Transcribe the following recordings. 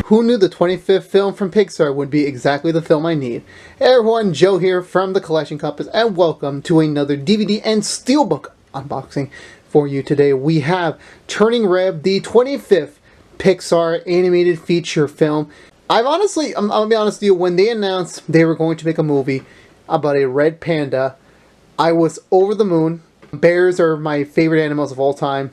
Who knew the 25th film from Pixar would be exactly the film I need? Hey everyone, Joe here from the Collection Compass, and welcome to another DVD and Steelbook unboxing for you today. We have Turning Red, the 25th Pixar animated feature film. I'm gonna be honest with you, when they announced they were going to make a movie about a red panda, I was over the moon. Bears are my favorite animals of all time.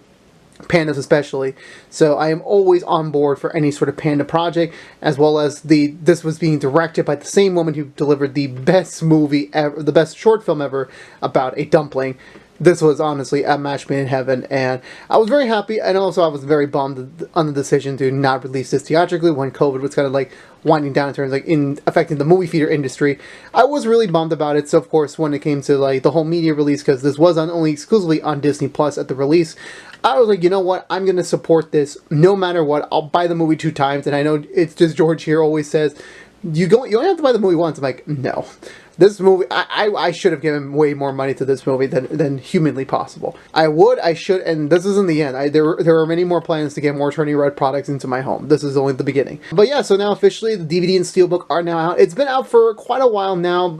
Pandas especially, so I am always on board for any sort of panda project, as well as this was being directed by the same woman who delivered the best movie ever, the best short film ever about a dumpling. This was honestly a match made in heaven, and I was very happy, and also I was very bummed on the decision to not release this theatrically when COVID was kind of like winding down in terms of like affecting the movie theater industry. I was really bummed about it. So of course, when it came to like the whole media release, because this was only exclusively on Disney Plus at the release, I was like, you know what, I'm gonna support this no matter what. I'll buy the movie 2 times, and I know it's just George here always says you only have to buy the movie once. I'm like, no. This movie, I should have given way more money to this movie than humanly possible. I should, and this isn't the end. There are many more plans to get more Turning Red products into my home. This is only the beginning. But yeah, so now officially the DVD and Steelbook are now out. It's been out for quite a while now.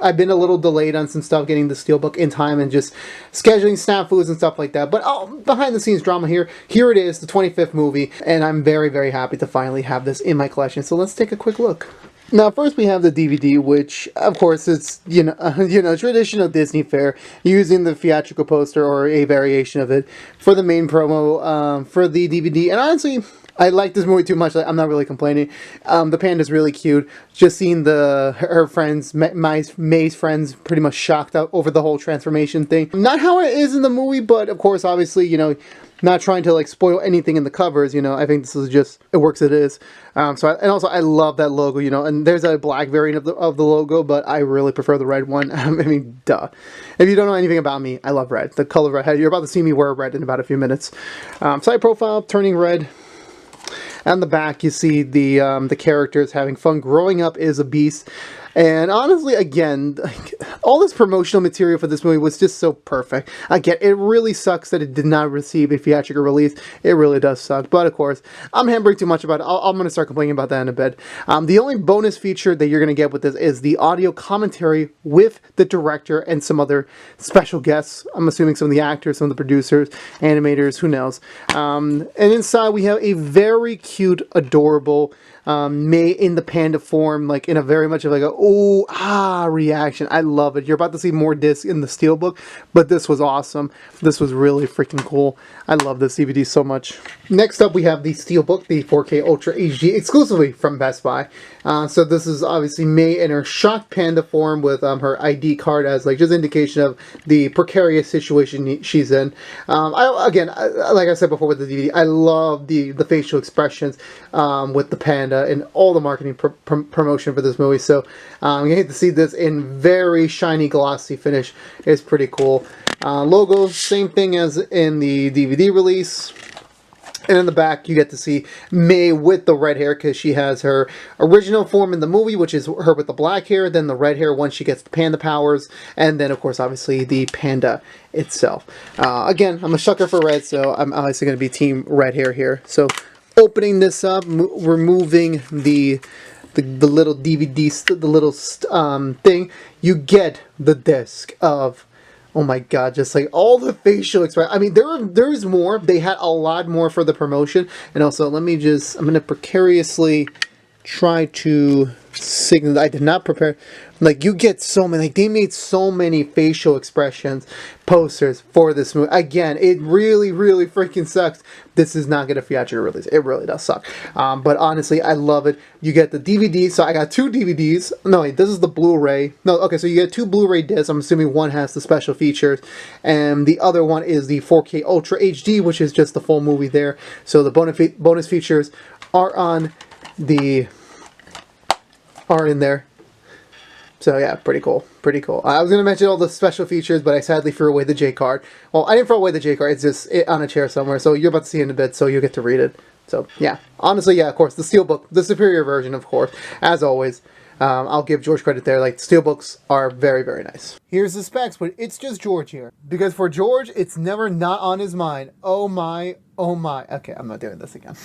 I've been a little delayed on some stuff getting the Steelbook in time and just scheduling snafus and stuff like that. But behind the scenes drama here. Here it is, the 25th movie, and I'm very, very happy to finally have this in my collection. So let's take a quick look. Now, first we have the DVD, which, of course, it's, traditional Disney fare, using the theatrical poster or a variation of it for the main promo for the DVD. And honestly, I like this movie too much. I'm not really complaining. The panda's really cute. Just seeing her friends, May's friends, pretty much shocked over the whole transformation thing. Not how it is in the movie, but of course, obviously, not trying to like spoil anything in the covers. I think this is just, it works as it is. And also I love that logo. And there's a black variant of the logo, but I really prefer the red one. I mean, duh. If you don't know anything about me, I love red. The color red. You're about to see me wear red in about a few minutes. Side profile, Turning Red. On the back, you see the characters having fun. Growing up is a beast. And honestly, again, all this promotional material for this movie was just so perfect. Again, it really sucks that it did not receive a theatrical release. It really does suck. But of course, I'm hammering too much about it. I'm going to start complaining about that in a bit. The only bonus feature that you're going to get with this is the audio commentary with the director and some other special guests. I'm assuming some of the actors, some of the producers, animators, who knows. And inside we have a very cute, adorable May in the panda form, like in a very much of like a ooh ah reaction. I love it. You're about to see more discs in the Steelbook, but this was awesome. This was really freaking cool. I love this DVD so much. Next up, we have the Steelbook, the 4K Ultra HD, exclusively from Best Buy. So this is obviously May in her shocked panda form with her ID card as like just indication of the precarious situation she's in. Like I said before with the DVD, I love the facial expressions with the panda and all the marketing promotion for this movie. So you get to see this in very shiny glossy finish. It's pretty cool. Logo, same thing as in the DVD release. And in the back, you get to see May with the red hair, because she has her original form in the movie, which is her with the black hair, then the red hair once she gets the panda powers, and then, of course, obviously, the panda itself. Again, I'm a sucker for red, so I'm obviously going to be team red hair here. So, opening this up, removing the little DVD, the little thing, you get the disc of... Oh my god, just like all the facial expression. I mean, there's more. They had a lot more for the promotion. And also, I'm going to precariously try to signal. I did not prepare. Like, you get so many, like, they made so many facial expressions posters for this movie. Again, it really, really freaking sucks. This is not going to theatrical release. It really does suck. But honestly, I love it. You get the DVD. So I got 2 DVDs. No, wait, this is the Blu-ray. No, okay, so you get 2 Blu-ray discs. I'm assuming one has the special features. And the other one is the 4K Ultra HD, which is just the full movie there. So the bonus features are in there. So yeah, pretty cool. Pretty cool. I was going to mention all the special features, but I sadly threw away the J card. Well, I didn't throw away the J card. It's just on a chair somewhere. So you're about to see it in a bit, so you'll get to read it. So yeah, honestly, yeah, of course, the Steelbook, the superior version, of course, as always. I'll give George credit there. Like, Steelbooks are very, very nice. Here's the specs, but it's just George here. Because for George, it's never not on his mind. Oh my, oh my. Okay, I'm not doing this again.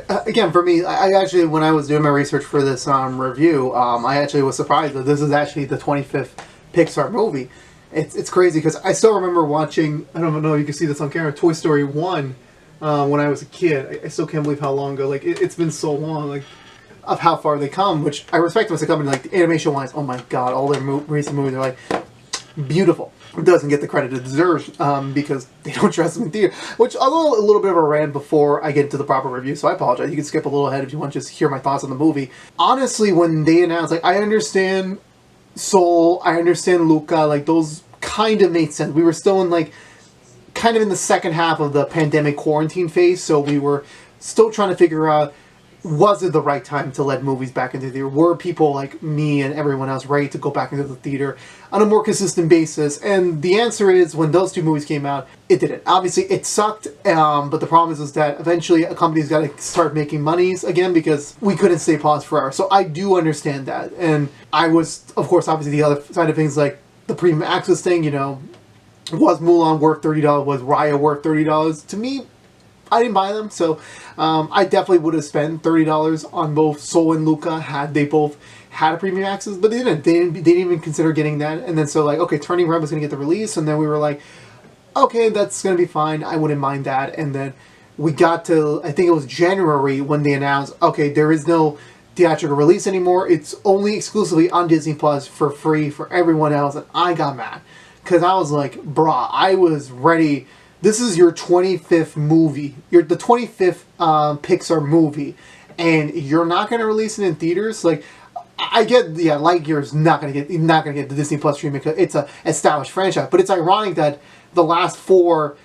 again, for me, I actually, when I was doing my research for this review, I actually was surprised that this is actually the 25th Pixar movie. It's crazy because I still remember watching, I don't know if you can see this on camera, Toy Story 1 when I was a kid. I still can't believe how long ago. Like, it's been so long, like, of how far they come, which I respect them as a company. Like, animation-wise, oh my god, all their recent movies are, like, beautiful. It doesn't get the credit it deserves because they don't trust them in theater. Which, although a little bit of a rant before I get into the proper review, so I apologize. You can skip a little ahead if you want to just hear my thoughts on the movie. Honestly, when they announced, like, I understand Soul, I understand Luca, like, those kind of made sense. We were still in, like, kind of in the second half of the pandemic quarantine phase, so we were still trying to figure out, was it the right time to let movies back into the theater? Were people like me and everyone else ready to go back into the theater on a more consistent basis? And the answer is, when those two movies came out, it didn't. Obviously, it sucked, but the problem is that eventually a company's got to start making monies again because we couldn't stay paused forever. So I do understand that. And I was, of course, obviously the other side of things, like the premium access thing, you know, was Mulan worth $30? Was Raya worth $30? To me, I didn't buy them, so I definitely would have spent $30 on both Soul and Luca had they both had a premium access, but they didn't. They didn't even consider getting that. And then so, like, okay, Turning Red was going to get the release, and then we were like, okay, that's going to be fine. I wouldn't mind that. And then we got to, I think it was January when they announced, okay, there is no theatrical release anymore. It's only exclusively on Disney Plus for free for everyone else. And I got mad because I was like, brah, I was ready. This is your 25th movie. You're the 25th Pixar movie, and you're not going to release it in theaters. Like, I get, yeah, Lightyear's not going to get the Disney Plus streaming because it's a established franchise. But it's ironic that the last four,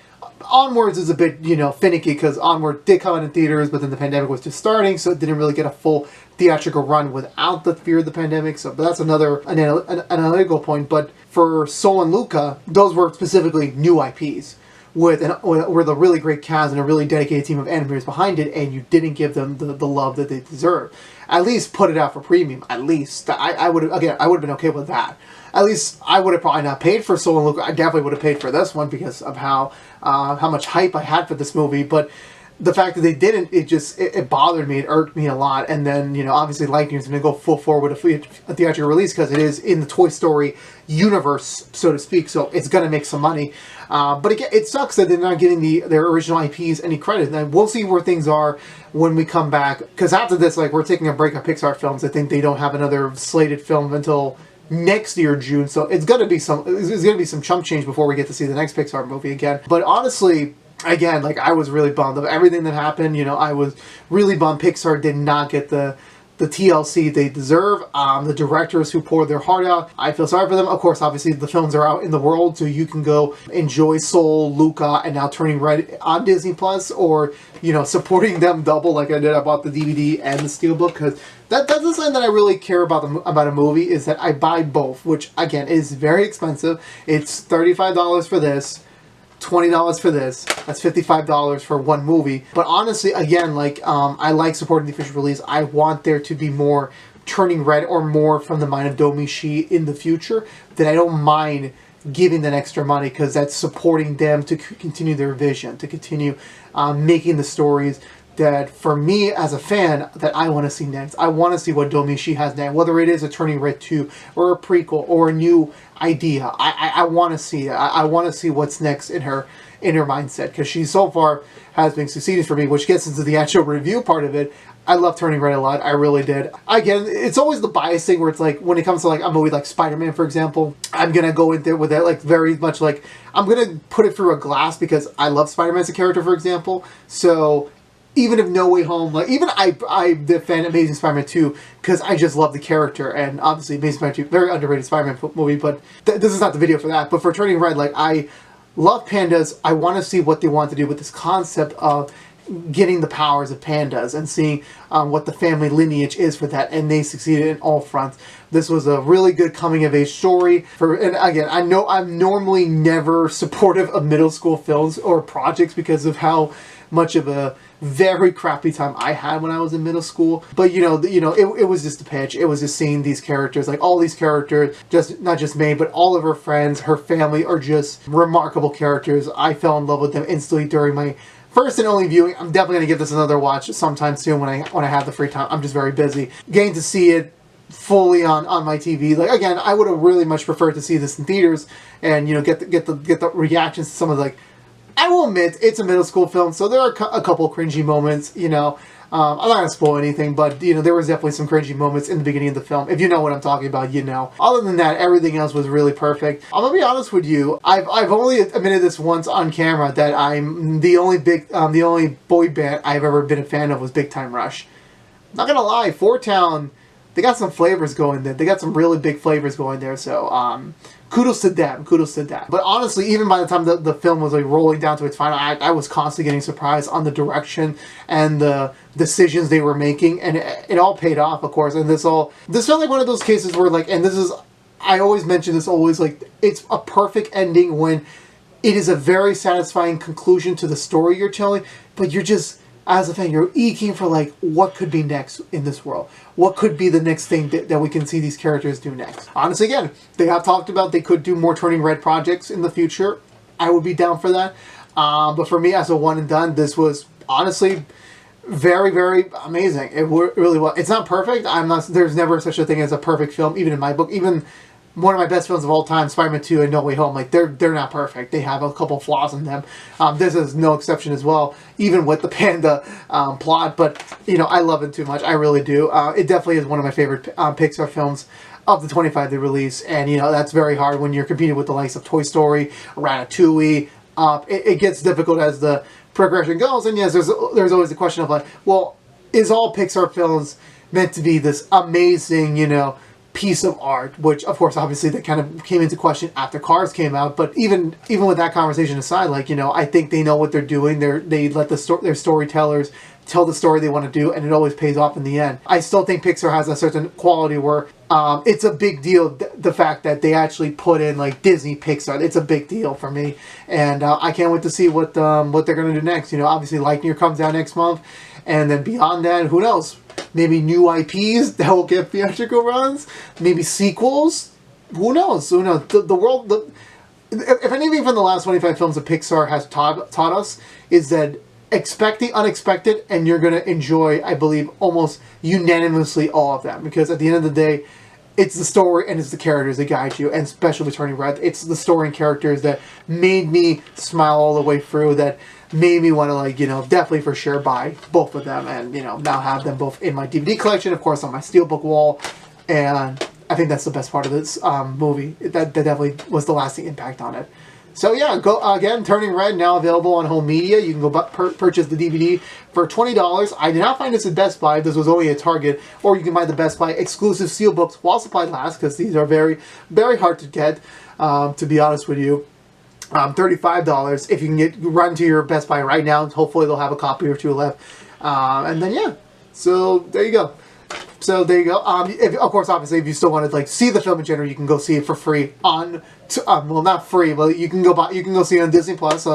Onwards is a bit, you know, finicky because Onward did come out in theaters, but then the pandemic was just starting, so it didn't really get a full theatrical run without the fear of the pandemic. So, but that's another analytical point. But for Soul and Luca, those were specifically new IPs with a really great cast and a really dedicated team of animators behind it, and you didn't give them the love that they deserve. At least put it out for premium. At least I would have been okay with that. At least I would have probably not paid for Soul and Luca. I definitely would have paid for this one because of how much hype I had for this movie. But the fact that they didn't, it bothered me. It irked me a lot. And then, you know, obviously Lightyear's going to go full forward with a theatrical release because it is in the Toy Story universe, so to speak. So it's going to make some money. But again, it sucks that they're not giving their original IPs any credit. And we'll see where things are when we come back. Because after this, like, we're taking a break on Pixar films. I think they don't have another slated film until next year, June. So it's going to be some chump change before we get to see the next Pixar movie again. But honestly, again, like, I was really bummed of everything that happened. You know, I was really bummed Pixar did not get the TLC they deserve. The directors who poured their heart out, I feel sorry for them. Of course, obviously, the films are out in the world, so you can go enjoy Soul, Luca, and now Turning Red on Disney Plus, or, you know, supporting them double like I did. I bought the DVD and the Steelbook, because that's the sign that I really care about a movie, is that I buy both, which, again, is very expensive. It's $35 for this, $20 for this. That's $55 for one movie. But honestly, again, like, I like supporting the official release. I want there to be more Turning Red or more from the mind of Domichi in the future. That I don't mind giving that extra money, because that's supporting them to continue their vision, to continue making the stories that, for me as a fan, that I want to see next. I want to see what Domichi has next, whether it is a Turning Red 2 or a prequel or a new idea. I want to see it. I want to see what's next in her mindset, because she so far has been succeeding for me, which gets into the actual review part of it. I love Turning Red a lot. I really did. Again, it's always the bias thing where it's like, when it comes to like a movie like Spider-Man, for example, I'm going to go in there with that, like, very much like, I'm going to put it through a glass because I love Spider-Man as a character, for example. So even if No Way Home, like, even I defend Amazing Spider-Man 2 because I just love the character, and obviously Amazing Spider-Man 2, very underrated Spider-Man movie, but this is not the video for that. But for Turning Red, like, I love pandas. I want to see what they want to do with this concept of getting the powers of pandas and seeing what the family lineage is for that, and they succeeded in all fronts. This was a really good coming-of-age story. And again, I know I'm normally never supportive of middle school films or projects because of how much of a very crappy time I had when I was in middle school. But it was just a pitch. It was just seeing these characters, like all these characters, just not just May, but all of her friends, her family are just remarkable characters. I fell in love with them instantly during my first and only viewing. I'm definitely going to give this another watch sometime soon when I have the free time. I'm just very busy. Getting to see it fully on my TV. Like, again, I would have really much preferred to see this in theaters and, you know, get the reactions to some of the, like, I will admit, it's a middle school film, so there are a couple cringy moments, you know. I'm not going to spoil anything, but, you know, there was definitely some cringy moments in the beginning of the film. If you know what I'm talking about, you know. Other than that, everything else was really perfect. I'm going to be honest with you. I've only admitted this once on camera that I'm the only boy band I've ever been a fan of was Big Time Rush. Not going to lie, Four Town, they got some flavors going there. They got some really big flavors going there, so, kudos to them. Kudos to them. But honestly, even by the time the film was like rolling down to its final act, I was constantly getting surprised on the direction and the decisions they were making, and it all paid off, of course. And this felt like one of those cases where, like, and this is, I always mention this, always, like, it's a perfect ending when it is a very satisfying conclusion to the story you're telling, but you're just, as a fan, you're eking for, like, what could be next in this world? What could be the next thing that we can see these characters do next? Honestly, again, they have talked about they could do more Turning Red projects in the future. I would be down for that. But for me, as a one and done, this was honestly very, very amazing. It really was. It's not perfect. There's never such a thing as a perfect film, even in my book. Even one of my best films of all time, Spider-Man 2 and No Way Home, like, they're not perfect. They have a couple flaws in them. This is no exception as well, even with the panda plot. But, you know, I love it too much. I really do. It definitely is one of my favorite Pixar films of the 25 they release. And, you know, that's very hard when you're competing with the likes of Toy Story, Ratatouille. It gets difficult as the progression goes. And yes, there's always the question of, like, well, is all Pixar films meant to be this amazing, you know, piece of art, which of course obviously that kind of came into question after Cars came out. But even with that conversation aside, like, you know, I think they know what they're doing. They let their storytellers tell the story they want to do, and it always pays off in the end. I still think Pixar has a certain quality where it's a big deal, the fact that they actually put in, like, Disney Pixar. It's a big deal for me, and I can't wait to see what they're going to do next. You know, obviously Lightyear comes out next month, and then beyond that, who knows? Maybe new IPs that will get theatrical runs. Maybe sequels. Who knows? Who knows? The world... if anything from the last 25 films that Pixar has taught us is that expect the unexpected, and you're going to enjoy, I believe, almost unanimously all of them. Because at the end of the day, it's the story and it's the characters that guide you, and especially Turning Red. It's the story and characters that made me smile all the way through, that made me want to, like, you know, definitely for sure buy both of them, and, you know, now have them both in my DVD collection, of course, on my Steelbook wall. And I think that's the best part of this movie. That definitely was the lasting impact on it. So yeah, go again. Turning Red, now available on home media. You can go purchase the DVD for $20. I did not find this at Best Buy. This was only at Target, or you can buy the Best Buy exclusive Steelbooks while supplies last, because these are very, very hard to get. To be honest with you. $35 if you can run to your Best Buy right now. Hopefully they'll have a copy or two left. And then yeah, so there you go. So there you go. Of course, obviously, if you still want to, like, see the film in general, you can go see it for free on, well, not free, but you can go see it on Disney Plus,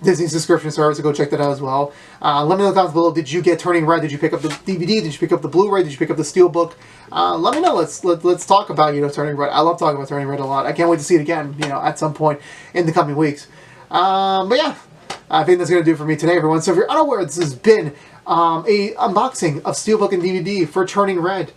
Disney's subscription service. So go check that out as well. Let me know in the comments below. Did you get Turning Red? Did you pick up the DVD? Did you pick up the Blu-ray? Did you pick up the Steelbook? Let me know. Let's talk about, you know, Turning Red. I love talking about Turning Red a lot. I can't wait to see it again, you know, at some point in the coming weeks. But yeah, I think that's gonna do it for me today, everyone. So if you're unaware, this has been a unboxing of Steelbook and DVD for Turning Red.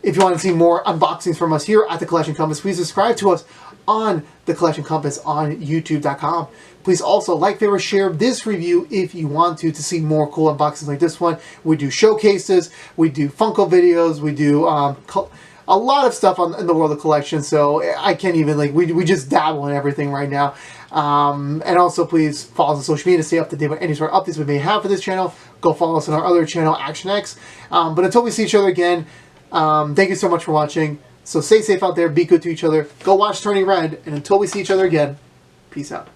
If you want to see more unboxings from us here at The Collection Compass, please subscribe to us on The Collection Compass on YouTube.com. Please also like, favorite, share this review if you want to see more cool unboxings like this one. We do showcases, we do Funko videos, we do a lot of stuff in the world of collection, so I can't even, like, we just dabble in everything right now. And also, please follow us on social media to stay up to date with any sort of updates we may have for this channel. Go follow us on our other channel, Action X. But until we see each other again, thank you so much for watching. So stay safe out there, be good to each other, go watch Turning Red, and until we see each other again, peace out.